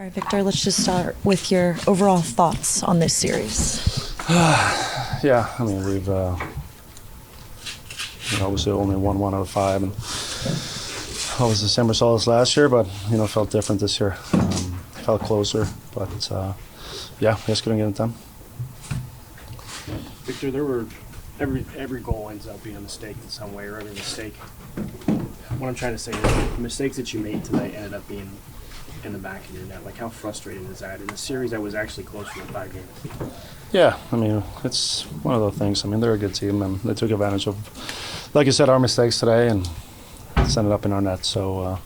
All right, Victor, let's just start with your overall thoughts on this series. Yeah, I mean, we've obviously only won 1 out of 5, and obviously the same results last year, but felt different this year. Felt closer, but yeah, just couldn't get it done. Victor, there were every goal ends up being a mistake in some way, or every mistake. What I'm trying to say is the mistakes that you made tonight ended up being in the back of your net. Like, how frustrating is that in a series that was actually closer than 5 games? Yeah, I mean, it's one of those things. I mean, they're a good team, and they took advantage of, like you said, our mistakes today, and it's ended up in our net. So,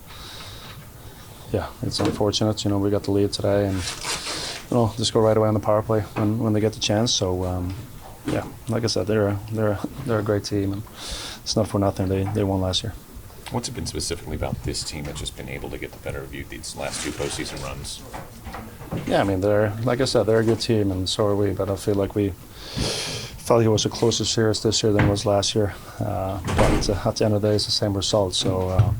yeah, it's unfortunate. We got the lead today, and just go right away on the power play when they get the chance. So, yeah, like I said, they're a great team, and it's not for nothing. They won last year. What's it been specifically about this team that's just been able to get the better of you these last 2 postseason runs? Yeah, I mean, like I said, they're a good team, and so are we. But I feel like we felt it was a closer series this year than it was last year. But at the end of the day, it's the same result. So,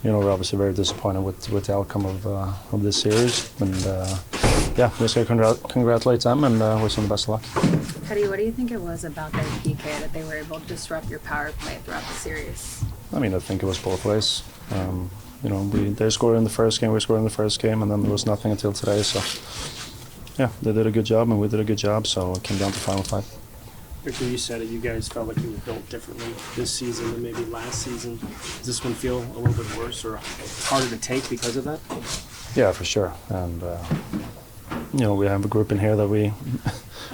we're obviously very disappointed with the outcome of this series. And yeah, just got to congratulate them and wish them the best of luck. Heddy, what do you think it was about their PK that they were able to disrupt your power play throughout the series? I mean, I think it was both ways. They scored in the first game, we scored in the first game, and then there was nothing until today. So, yeah, they did a good job, and we did a good job, so it came down to final 5. Victor, you said it. You guys felt like you were built differently this season than maybe last season. Does this one feel a little bit worse or harder to take because of that? Yeah, for sure. And, we have a group in here that we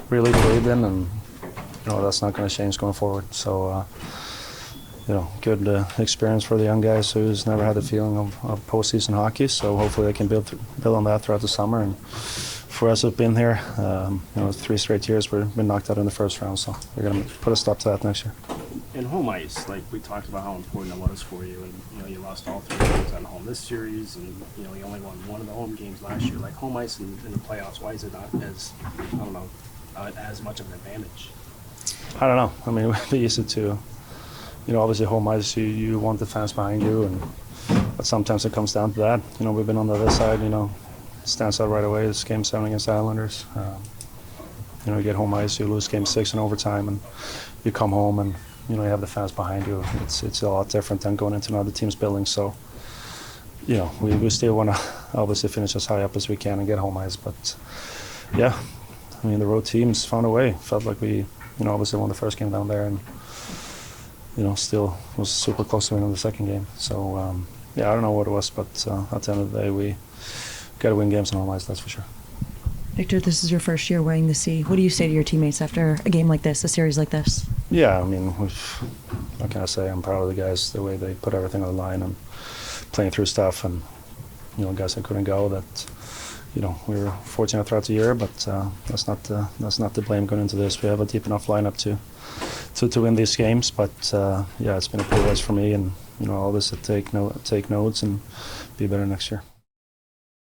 really believe in, and, that's not going to change going forward. So, good experience for the young guys who's never had the feeling of postseason hockey. So hopefully they can build on that throughout the summer. And for us who've been here, 3 straight years we've been knocked out in the first round. So we're going to put a stop to that next year. And home ice, like we talked about how important it was for you, and you lost all 3 games at home this series, and you only won 1 of the home games last year. Like, home ice in the playoffs, why is it not as much of an advantage? I don't know. I mean, we used it to. Obviously home ice, you want the fans behind you, but sometimes it comes down to that. We've been on the other side, stands out right away. It's Game 7 against the Islanders. You get home ice, you lose Game 6 in overtime, and you come home and, you have the fans behind you. It's a lot different than going into another team's building. So, we still want to obviously finish as high up as we can and get home ice. But, yeah, I mean, the road teams found a way. Felt like we, obviously won the first game down there, and still was super close to winning the second game. So, yeah, I don't know what it was, but at the end of the day, we got to win games on home ice, that's for sure. Victor, this is your first year wearing the C. What do you say to your teammates after a game like this, a series like this? Yeah, I mean, what can I say? I'm proud of the guys, the way they put everything on the line and playing through stuff, and, guys that couldn't go, that, we were fortunate throughout the year, but that's not the blame going into this. We have a deep enough lineup to win these games, but yeah, it's been a big race for me, and all this to take notes and be better next year.